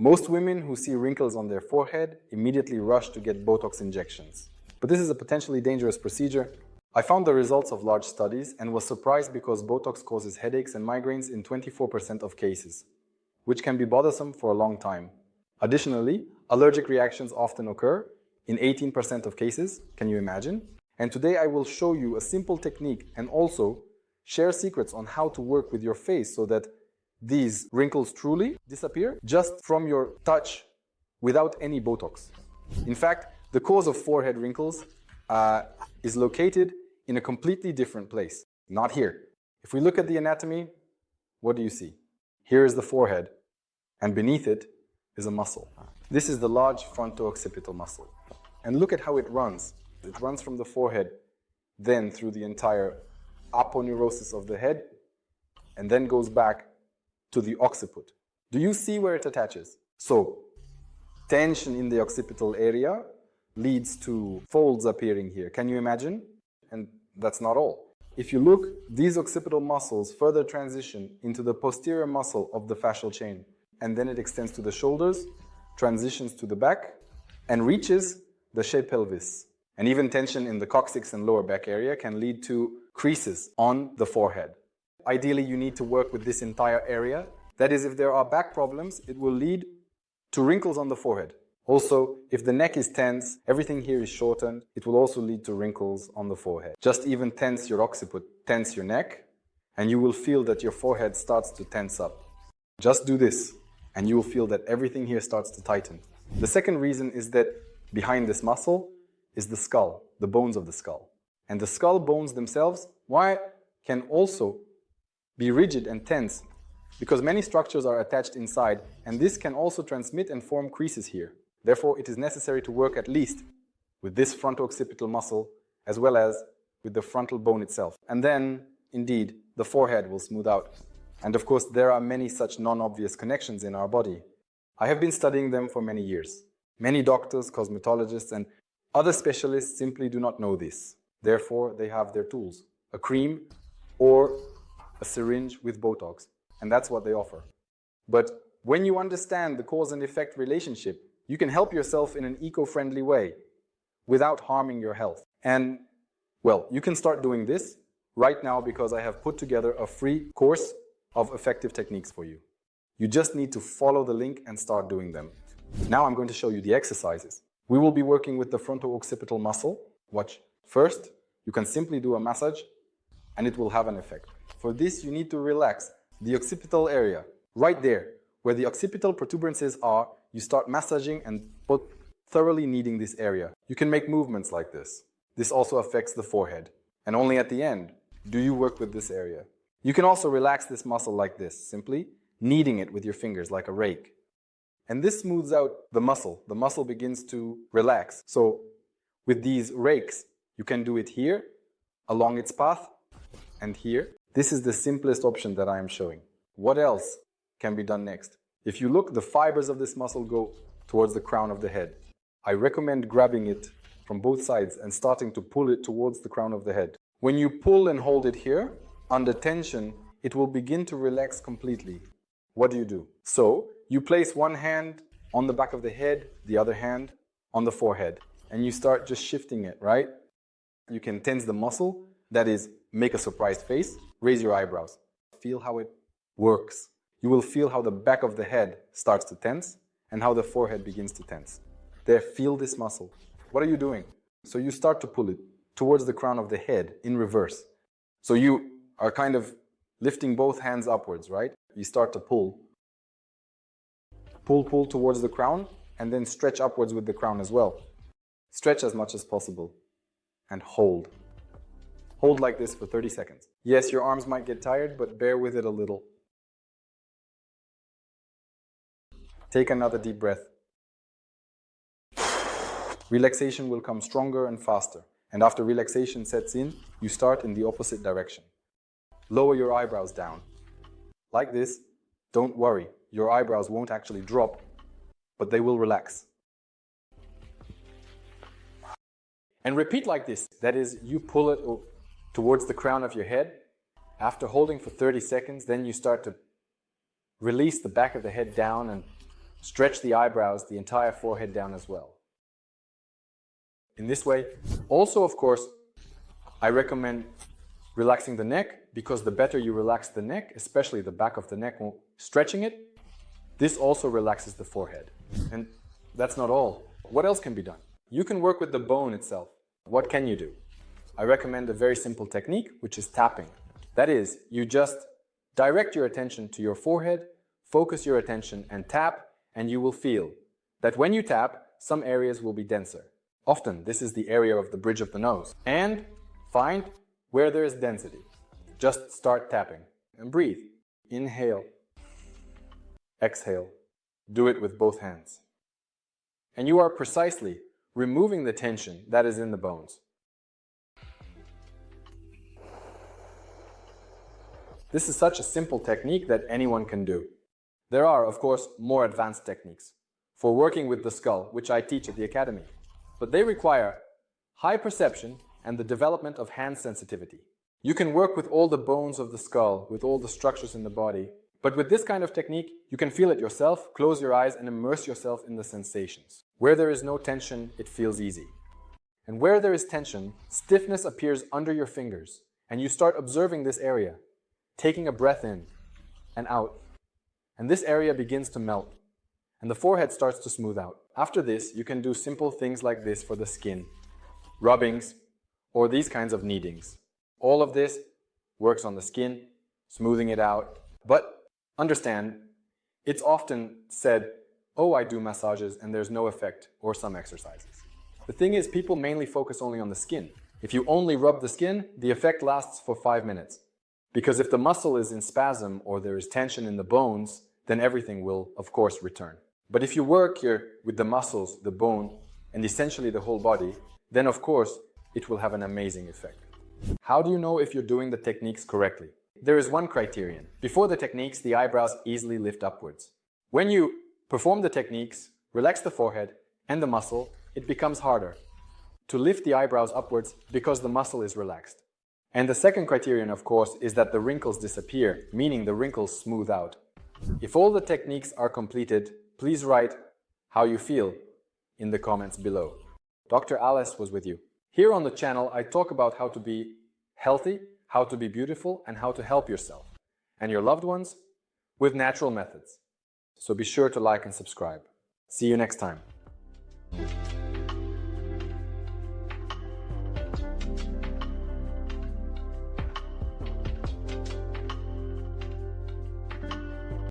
Most women who see wrinkles on their forehead immediately rush to get Botox injections. But this is a potentially dangerous procedure. I found the results of large studies and was surprised because Botox causes headaches and migraines in 24% of cases, which can be bothersome for a long time. Additionally, allergic reactions often occur in 18% of cases. Can you imagine? And today I will show you a simple technique and also share secrets on how to work with your face so that these wrinkles truly disappear just from your touch without any Botox. In fact, the cause of forehead wrinkles is located in a completely different place, not here. If we look at the anatomy, what do you see? Here is the forehead, and beneath it is a muscle. This is the large fronto-occipital muscle. And look at how it runs. It runs from the forehead, then through the entire aponeurosis of the head, and then goes back to the occiput. Do you see where it attaches? So, tension in the occipital area leads to folds appearing here. Can you imagine? And that's not all. If you look, these occipital muscles further transition into the posterior muscle of the fascial chain, and then it extends to the shoulders, transitions to the back, and reaches the shape pelvis. And even tension in the coccyx and lower back area can lead to creases on the forehead. Ideally, you need to work with this entire area. That is, if there are back problems, it will lead to wrinkles on the forehead. Also, if the neck is tense, everything here is shortened, it will also lead to wrinkles on the forehead. Just even tense your occiput, tense your neck, and you will feel that your forehead starts to tense up. Just do this, and you will feel that everything here starts to tighten. The second reason is that behind this muscle is the skull, the bones of the skull. And the skull bones themselves, why, can also be rigid and tense because many structures are attached inside, and this can also transmit and form creases here. Therefore, it is necessary to work at least with this fronto-occipital muscle as well as with the frontal bone itself. And then, indeed, the forehead will smooth out. And of course, there are many such non-obvious connections in our body. I have been studying them for many years. Many doctors, cosmetologists, and other specialists simply do not know this. Therefore, they have their tools, a cream or a syringe with Botox, and that's what they offer. But when you understand the cause and effect relationship, you can help yourself in an eco-friendly way without harming your health. And, well, you can start doing this right now because I have put together a free course of effective techniques for you. You just need to follow the link and start doing them. Now I'm going to show you the exercises. We will be working with the fronto-occipital muscle. Watch. First, you can simply do a massage and it will have an effect. For this, you need to relax the occipital area. Right there, where the occipital protuberances are, you start massaging and thoroughly kneading this area. You can make movements like this. This also affects the forehead. And only at the end do you work with this area. You can also relax this muscle like this, simply kneading it with your fingers like a rake. And this smooths out the muscle. The muscle begins to relax. So with these rakes, you can do it here, along its path, and here. This is the simplest option that I am showing. What else can be done next? If you look, the fibers of this muscle go towards the crown of the head. I recommend grabbing it from both sides and starting to pull it towards the crown of the head. When you pull and hold it here, under tension, it will begin to relax completely. What do? So, you place one hand on the back of the head, the other hand on the forehead, and you start just shifting it, right? You can tense the muscle, that is, make a surprised face, raise your eyebrows. Feel how it works. You will feel how the back of the head starts to tense and how the forehead begins to tense. There, feel this muscle. What are you doing? So you start to pull it towards the crown of the head in reverse. So you are kind of lifting both hands upwards, right? You start to pull. Pull towards the crown and then stretch upwards with the crown as well. Stretch as much as possible and hold. Hold like this for 30 seconds. Yes, your arms might get tired, but bear with it a little. Take another deep breath. Relaxation will come stronger and faster. And after relaxation sets in, you start in the opposite direction. Lower your eyebrows down. Like this. Don't worry, your eyebrows won't actually drop, but they will relax. And repeat like this. That is, you pull it towards the crown of your head. After holding for 30 seconds, then you start to release the back of the head down and stretch the eyebrows, the entire forehead down as well. In this way, also of course, I recommend relaxing the neck, because the better you relax the neck, especially the back of the neck, stretching it, this also relaxes the forehead. And that's not all. What else can be done? You can work with the bone itself. What can you do? I recommend a very simple technique, which is tapping. That is, you just direct your attention to your forehead, focus your attention and tap, and you will feel that when you tap, some areas will be denser. Often, this is the area of the bridge of the nose. And find where there is density. Just start tapping and breathe. Inhale. Exhale. Do it with both hands. And you are precisely removing the tension that is in the bones. This is such a simple technique that anyone can do. There are, of course, more advanced techniques for working with the skull, which I teach at the Academy. But they require high perception and the development of hand sensitivity. You can work with all the bones of the skull, with all the structures in the body, but with this kind of technique, you can feel it yourself, close your eyes and immerse yourself in the sensations. Where there is no tension, it feels easy. And where there is tension, stiffness appears under your fingers, and you start observing this area, taking a breath in and out. And this area begins to melt, and the forehead starts to smooth out. After this, you can do simple things like this for the skin, rubbings, or these kinds of kneadings. All of this works on the skin, smoothing it out. But understand, it's often said, oh, I do massages and there's no effect, or some exercises. The thing is, people mainly focus only on the skin. If you only rub the skin, the effect lasts for 5 minutes. Because if the muscle is in spasm or there is tension in the bones, then everything will, of course, return. But if you work here with the muscles, the bone, and essentially the whole body, then of course, it will have an amazing effect. How do you know if you're doing the techniques correctly? There is one criterion. Before the techniques, the eyebrows easily lift upwards. When you perform the techniques, relax the forehead and the muscle, it becomes harder to lift the eyebrows upwards because the muscle is relaxed. And the second criterion, of course, is that the wrinkles disappear, meaning the wrinkles smooth out. If all the techniques are completed, please write how you feel in the comments below. Dr. Alice was with you. Here on the channel, I talk about how to be healthy, how to be beautiful, and how to help yourself and your loved ones with natural methods. So be sure to like and subscribe. See you next time.